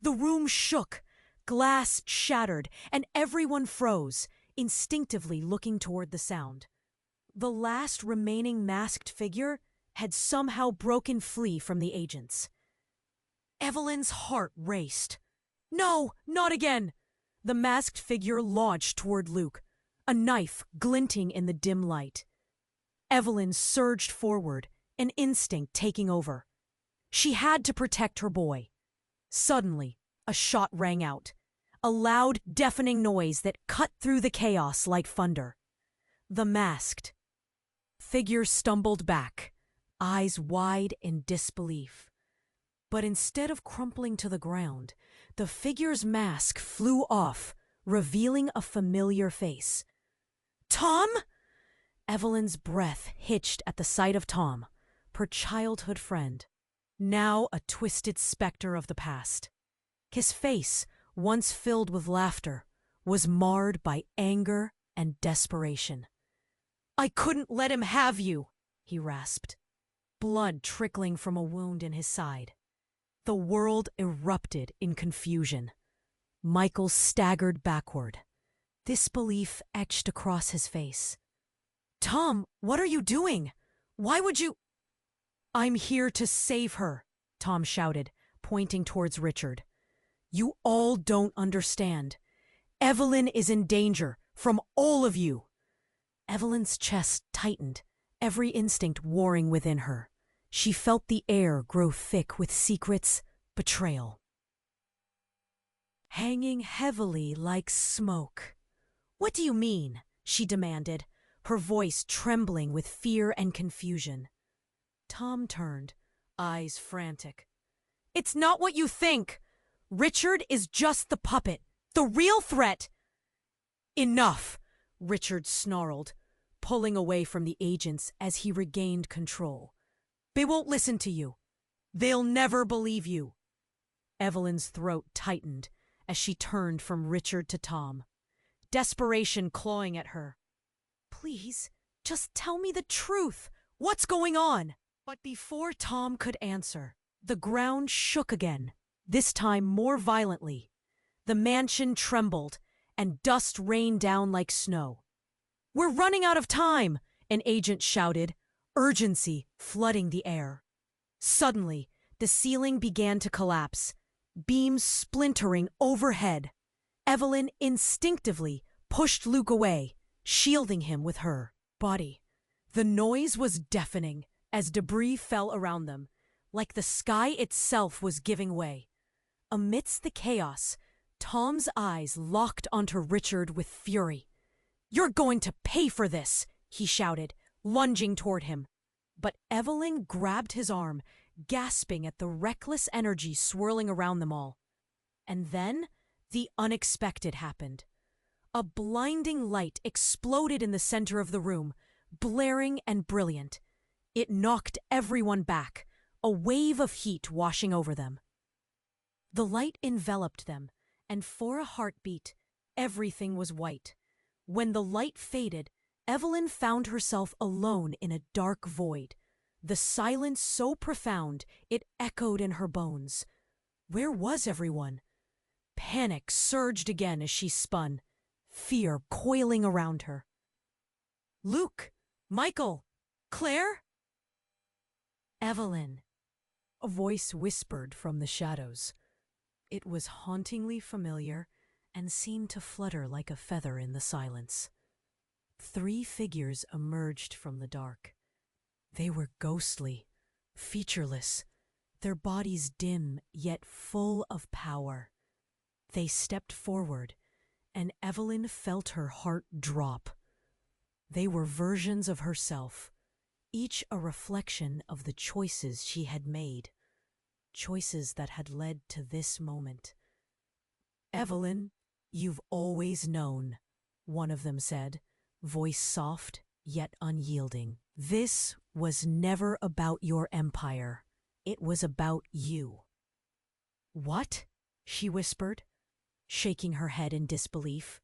The room shook, glass shattered, and everyone froze, instinctively looking toward the sound. The last remaining masked figure had somehow broken free from the agents. Evelyn's heart raced. No, not again! The masked figure launched toward Luke, a knife glinting in the dim light. Evelyn surged forward, an instinct taking over. She had to protect her boy. Suddenly, a shot rang out, a loud, deafening noise that cut through the chaos like thunder. The masked figure stumbled back, eyes wide in disbelief. But instead of crumpling to the ground, the figure's mask flew off, revealing a familiar face. Tom? Evelyn's breath hitched at the sight of Tom, her childhood friend, now a twisted specter of the past. His face, once filled with laughter, was marred by anger and desperation. I couldn't let him have you, he rasped, blood trickling from a wound in his side. The world erupted in confusion. Michael staggered backward. Disbelief etched across his face. Tom, what are you doing? Why would you? I'm here to save her, Tom shouted, pointing towards Richard. You all don't understand. Evelyn is in danger from all of you. Evelyn's chest tightened, every instinct warring within her. She felt the air grow thick with secrets, betrayal. Hanging heavily like smoke. What do you mean? She demanded, her voice trembling with fear and confusion. Tom turned, eyes frantic. It's not what you think! Richard is just the puppet, the real threat! Enough! Richard snarled, pulling away from the agents as he regained control. They won't listen to you. They'll never believe you. Evelyn's throat tightened as she turned from Richard to Tom, desperation clawing at her. Please, just tell me the truth. What's going on? But before Tom could answer, the ground shook again, this time more violently. The mansion trembled, and dust rained down like snow. We're running out of time, an agent shouted, urgency flooding the air. Suddenly, the ceiling began to collapse, beams splintering overhead. Evelyn instinctively pushed Luke away, shielding him with her body. The noise was deafening as debris fell around them, like the sky itself was giving way. Amidst the chaos, Tom's eyes locked onto Richard with fury. You're going to pay for this, he shouted, lunging toward him. But Evelyn grabbed his arm, gasping at the reckless energy swirling around them all. And then the unexpected happened. A blinding light exploded in the center of the room, blaring and brilliant. It knocked everyone back, a wave of heat washing over them. The light enveloped them, and for a heartbeat, everything was white. When the light faded, Evelyn found herself alone in a dark void, the silence so profound it echoed in her bones. Where was everyone? Panic surged again as she spun, fear coiling around her. Luke! Michael! Claire? Evelyn! A voice whispered from the shadows. It was hauntingly familiar and seemed to flutter like a feather in the silence. 3 figures emerged from the dark. They were ghostly, featureless, their bodies dim yet full of power. They stepped forward, and Evelyn felt her heart drop. They were versions of herself, each a reflection of the choices she had made, choices that had led to this moment. Evelyn, you've always known, one of them said, voice soft yet unyielding. This was never about your empire. It was about you. What? She whispered, shaking her head in disbelief.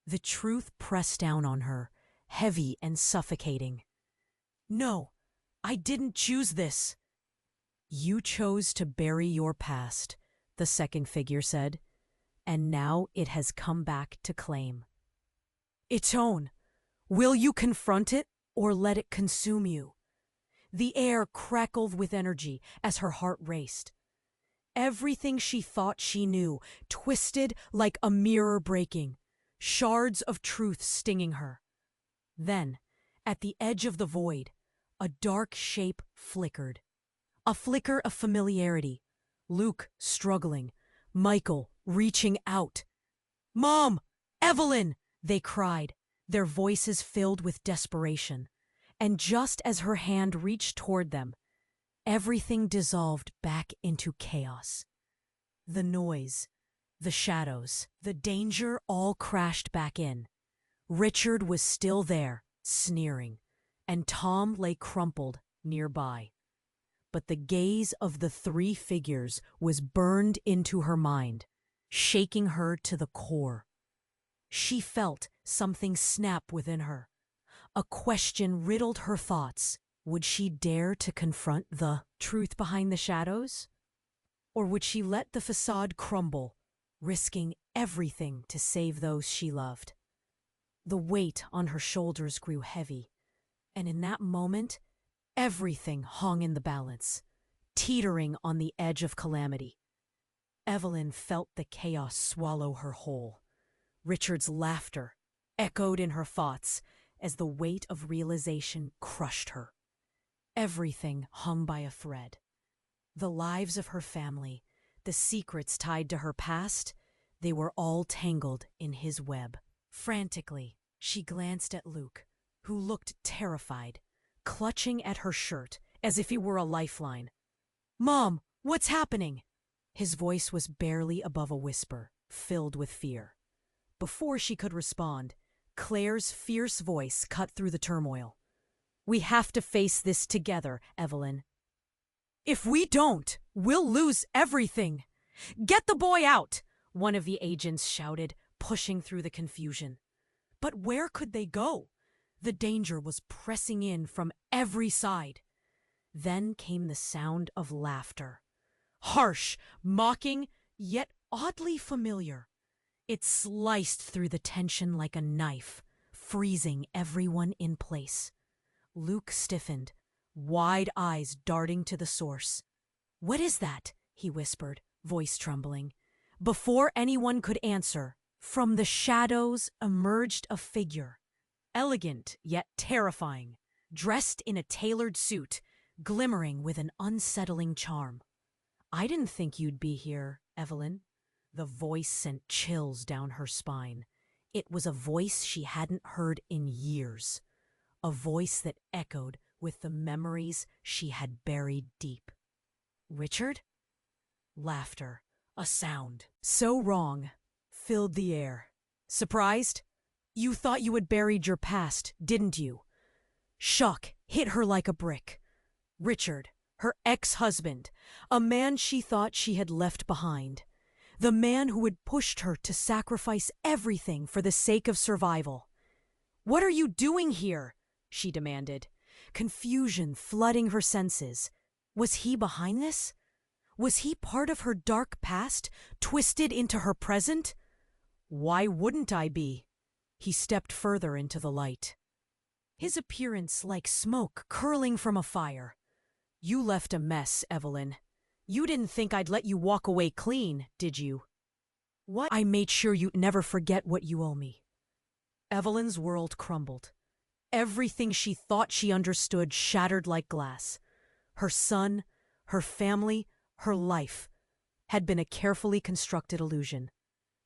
The truth pressed down on her, heavy and suffocating. No, I didn't choose this. You chose to bury your past, the second figure said, and now it has come back to claim. its own. Will you confront it or let it consume you? The air crackled with energy as her heart raced. Everything she thought she knew twisted like a mirror breaking, shards of truth stinging her. Then, at the edge of the void, a dark shape flickered. A flicker of familiarity. Luke struggling, Michael reaching out. "Mom! Evelyn!" they cried, their voices filled with desperation. And just as her hand reached toward them, everything dissolved back into chaos. The noise, the shadows, the danger all crashed back in. Richard was still there, sneering, and Tom lay crumpled nearby. But the gaze of the three figures was burned into her mind, shaking her to the core. She felt something snap within her. A question riddled her thoughts. Would she dare to confront the truth behind the shadows? Or would she let the facade crumble, risking everything to save those she loved? The weight on her shoulders grew heavy, and in that moment, everything hung in the balance, teetering on the edge of calamity. Evelyn felt the chaos swallow her whole. Richard's laughter echoed in her thoughts as the weight of realization crushed her. Everything hung by a thread. The lives of her family, the secrets tied to her past, they were all tangled in his web. Frantically, she glanced at Luke, who looked terrified, clutching at her shirt as if he were a lifeline. "Mom, what's happening?" His voice was barely above a whisper, filled with fear. Before she could respond, Claire's fierce voice cut through the turmoil. "We have to face this together, Evelyn. If we don't, we'll lose everything. Get the boy out!" one of the agents shouted, pushing through the confusion. But where could they go? The danger was pressing in from every side. Then came the sound of laughter. Harsh, mocking, yet oddly familiar. It sliced through the tension like a knife, freezing everyone in place. Luke stiffened, wide eyes darting to the source. "What is that?" he whispered, voice trembling. Before anyone could answer, from the shadows emerged a figure, elegant yet terrifying, dressed in a tailored suit, glimmering with an unsettling charm. "I didn't think you'd be here, Evelyn." The voice sent chills down her spine. It was a voice she hadn't heard in years, a voice that echoed with the memories she had buried deep. "Richard?" Laughter, a sound so wrong, filled the air. "Surprised? You thought you had buried your past, didn't you?" Shock hit her like a brick. Richard, her ex-husband, a man she thought she had left behind. The man who had pushed her to sacrifice everything for the sake of survival. "What are you doing here?" she demanded, confusion flooding her senses. Was he behind this? Was he part of her dark past, twisted into her present? "Why wouldn't I be?" He stepped further into the light. His appearance like smoke curling from a fire. "You left a mess, Evelyn. You didn't think I'd let you walk away clean, did you?" "What?" "I made sure you'd never forget what you owe me." Evelyn's world crumbled. Everything she thought she understood shattered like glass. Her son, her family, her life had been a carefully constructed illusion.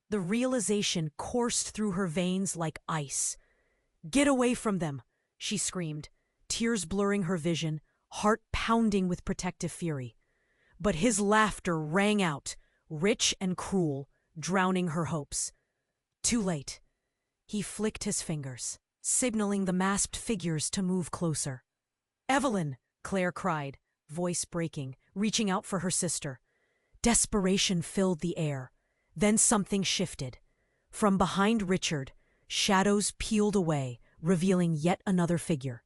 The realization coursed through her veins like ice. "Get away from them!" she screamed, tears blurring her vision, heart pounding with protective fury. But his laughter rang out, rich and cruel, drowning her hopes. Too late. He flicked his fingers, signaling the masked figures to move closer. "Evelyn!" Claire cried, voice breaking, reaching out for her sister. Desperation filled the air. Then something shifted. From behind Richard, shadows peeled away, revealing yet another figure.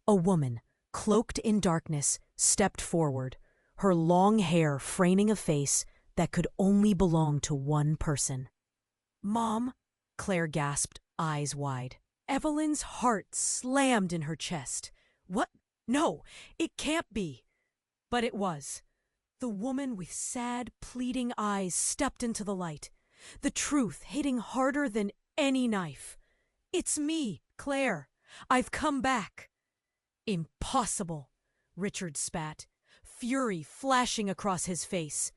A woman, cloaked in darkness, stepped forward, her long hair framing a face that could only belong to one person. "Mom," Claire gasped, eyes wide. Evelyn's heart slammed in her chest. What? No, it can't be. But it was. The woman with sad, pleading eyes stepped into the light, the truth hitting harder than any knife. It's me, Claire. I've come back. Impossible, Richard spat, fury flashing across his face.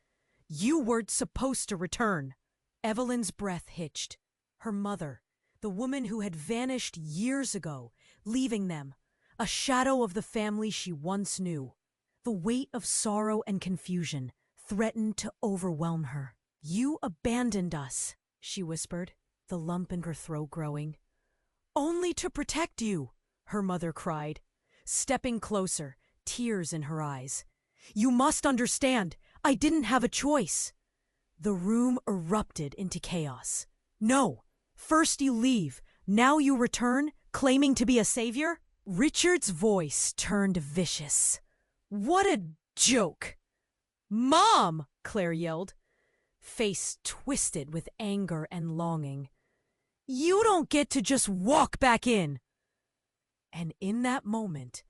You weren't supposed to return. Evelyn's breath hitched. Her mother, the woman who had vanished years ago, leaving them, a shadow of the family she once knew. The weight of sorrow and confusion threatened to overwhelm her. You abandoned us, she whispered, the lump in her throat growing. Only to protect you, her mother cried, stepping closer, tears in her eyes. You must understand, I didn't have a choice. The room erupted into chaos. No, first you leave, now you return, claiming to be a savior? Richard's voice turned vicious. What a joke! Mom! Claire yelled, face twisted with anger and longing. You don't get to just walk back in! And in that moment,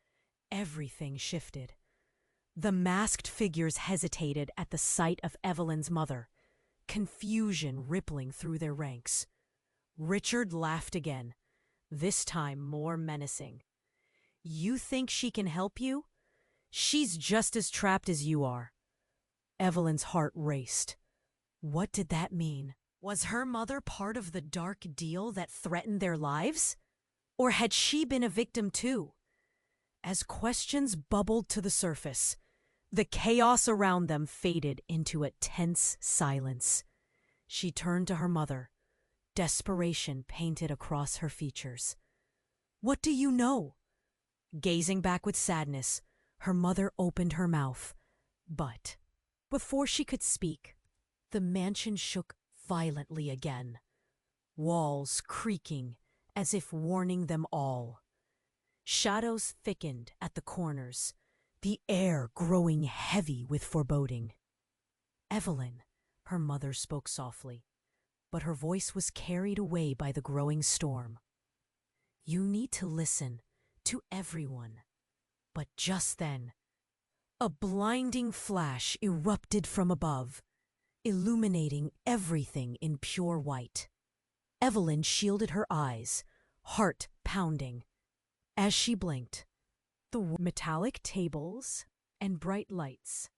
everything shifted. The masked figures hesitated at the sight of Evelyn's mother, confusion rippling through their ranks. Richard laughed again, this time more menacing. You think she can help you? She's just as trapped as you are. Evelyn's heart raced. What did that mean? Was her mother part of the dark deal that threatened their lives? Or had she been a victim too? As questions bubbled to the surface, the chaos around them faded into a tense silence. She turned to her mother, desperation painted across her features. What do you know? Gazing back with sadness, her mother opened her mouth, but before she could speak, the mansion shook violently again, walls creaking as if warning them all. Shadows thickened at the corners, the air growing heavy with foreboding. Evelyn, her mother spoke softly, but her voice was carried away by the growing storm. You need to listen to everyone. But just then, a blinding flash erupted from above, illuminating everything in pure white. Evelyn shielded her eyes, heart pounding. As she blinked, the metallic tables and bright lights.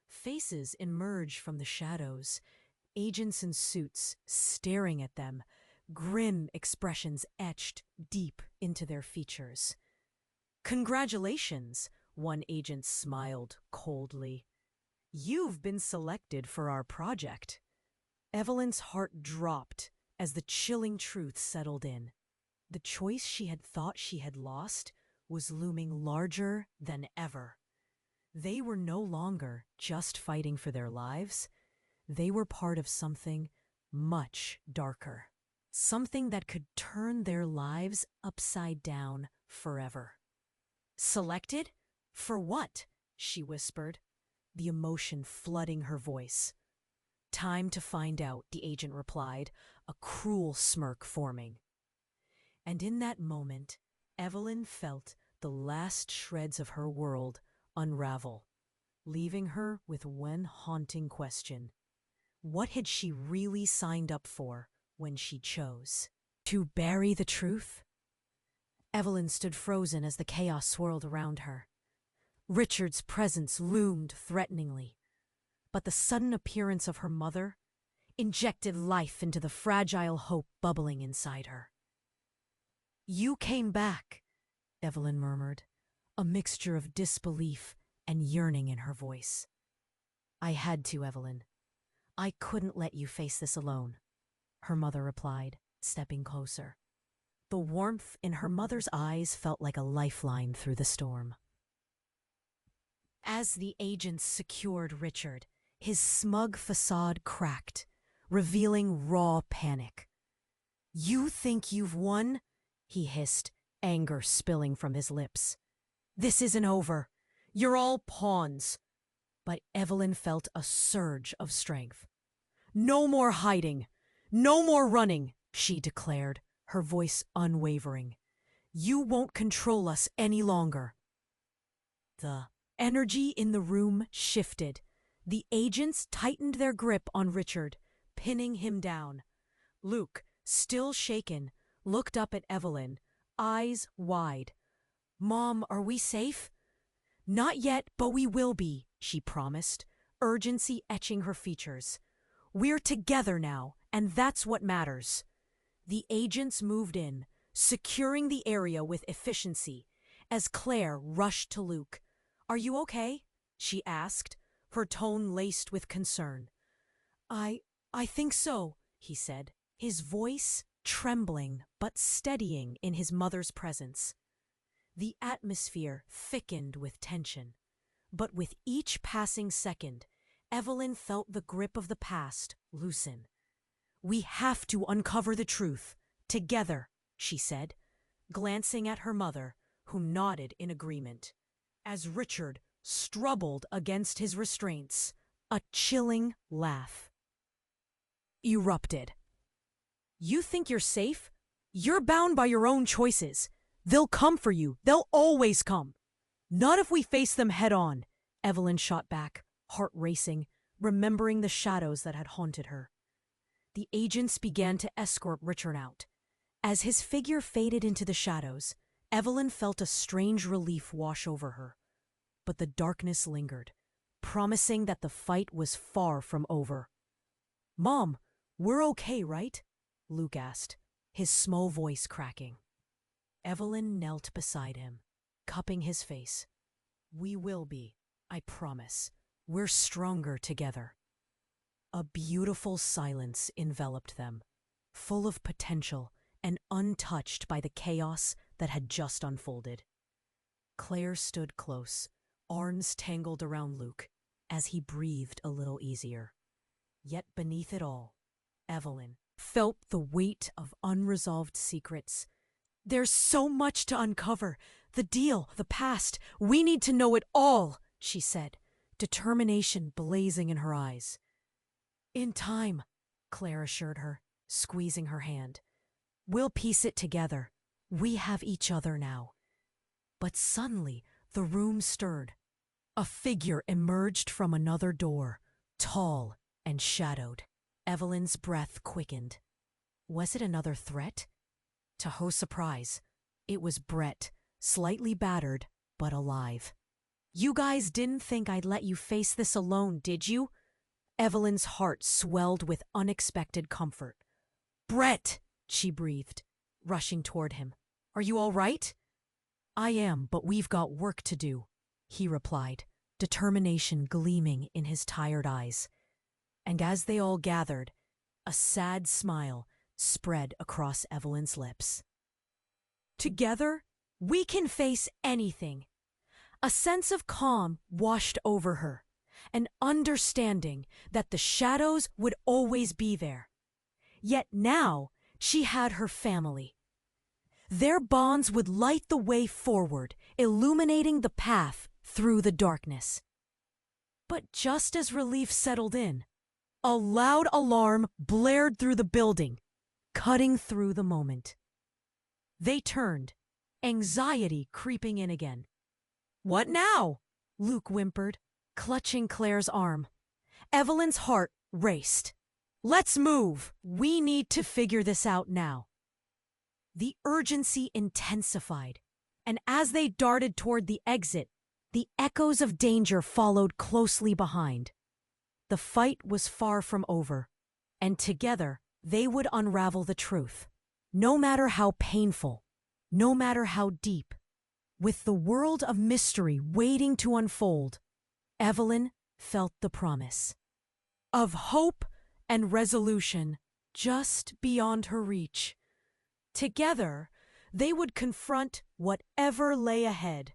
Faces emerged from the shadows, agents in suits staring at them, grim expressions etched deep into their features. Congratulations, one agent smiled coldly. You've been selected for our project. Evelyn's heart dropped as the chilling truth settled in. The choice she had thought she had lost was looming larger than ever. They were no longer just fighting for their lives. They were part of something much darker. Something that could turn their lives upside down forever. Selected? For what? She whispered, the emotion flooding her voice. Time to find out, the agent replied, a cruel smirk forming. And in that moment, Evelyn felt the last shreds of her world unravel, leaving her with one haunting question. What had she really signed up for when she chose? To bury the truth? Evelyn stood frozen as the chaos swirled around her. Richard's presence loomed threateningly, but the sudden appearance of her mother injected life into the fragile hope bubbling inside her. You came back, Evelyn murmured, a mixture of disbelief and yearning in her voice. I had to, Evelyn. I couldn't let you face this alone, her mother replied, stepping closer. The warmth in her mother's eyes felt like a lifeline through the storm. As the agents secured Richard, his smug facade cracked, revealing raw panic. You think you've won? He hissed, anger spilling from his lips. This isn't over. You're all pawns. But Evelyn felt a surge of strength. No more hiding. No more running, she declared, her voice unwavering. "You won't control us any longer." The energy in the room shifted. The agents tightened their grip on Richard, pinning him down. Luke, still shaken, looked up at Evelyn, eyes wide. "Mom, are we safe?" "Not yet, but we will be," she promised, urgency etching her features. "We're together now, and that's what matters." The agents moved in, securing the area with efficiency, as Claire rushed to Luke. "Are you okay?" she asked, her tone laced with concern. I think so," he said, his voice trembling but steadying in his mother's presence. The atmosphere thickened with tension, but with each passing second, Evelyn felt the grip of the past loosen. "We have to uncover the truth, together," she said, glancing at her mother, who nodded in agreement. As Richard struggled against his restraints, a chilling laugh erupted. "You think you're safe? You're bound by your own choices. They'll come for you. They'll always come." "Not if we face them head on," Evelyn shot back, heart racing, remembering the shadows that had haunted her. The agents began to escort Richard out. As his figure faded into the shadows, Evelyn felt a strange relief wash over her. But the darkness lingered, promising that the fight was far from over. "Mom, we're okay, right?" Luke asked, his small voice cracking. Evelyn knelt beside him, cupping his face. "We will be, I promise. We're stronger together." A beautiful silence enveloped them, full of potential and untouched by the chaos that had just unfolded. Claire stood close, arms tangled around Luke, as he breathed a little easier. Yet beneath it all, Evelyn felt the weight of unresolved secrets. "There's so much to uncover. The deal, the past. We need to know it all," she said, determination blazing in her eyes. "In time," Claire assured her, squeezing her hand. "We'll piece it together. We have each other now." But suddenly, the room stirred. A figure emerged from another door, tall and shadowed. Evelyn's breath quickened. Was it another threat? To her surprise, it was Brett, slightly battered, but alive. "You guys didn't think I'd let you face this alone, did you?" Evelyn's heart swelled with unexpected comfort. "Brett!" she breathed, rushing toward him. "Are you all right?" "I am, but we've got work to do," he replied, determination gleaming in his tired eyes. And as they all gathered, a sad smile spread across Evelyn's lips. "Together, we can face anything." A sense of calm washed over her, an understanding that the shadows would always be there. Yet now she had her family. Their bonds would light the way forward, illuminating the path through the darkness. But just as relief settled in, a loud alarm blared through the building, cutting through the moment. They turned, anxiety creeping in again. "What now?" Luke whimpered, clutching Claire's arm. Evelyn's heart raced. "Let's move! We need to figure this out now." The urgency intensified, and as they darted toward the exit, the echoes of danger followed closely behind. The fight was far from over, and together they would unravel the truth, no matter how painful, no matter how deep. With the world of mystery waiting to unfold, Evelyn felt the promise of hope and resolution just beyond her reach. Together, they would confront whatever lay ahead,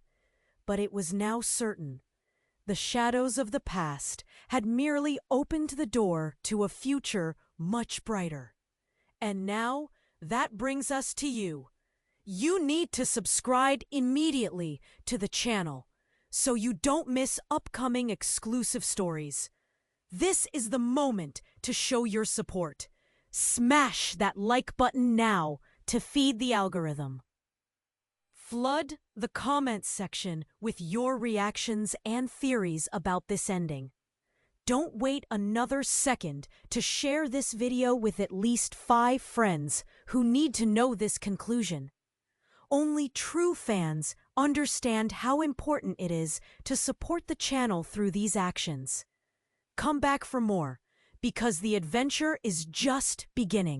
but it was now certain the shadows of the past had merely opened the door to a future much brighter. And now, that brings us to you. You need to subscribe immediately to the channel so you don't miss upcoming exclusive stories. This is the moment to show your support. Smash that like button now to feed the algorithm. Flood the comments section with your reactions and theories about this ending. Don't wait another second to share this video with at least 5 friends who need to know this conclusion. Only true fans understand how important it is to support the channel through these actions. Come back for more, because the adventure is just beginning.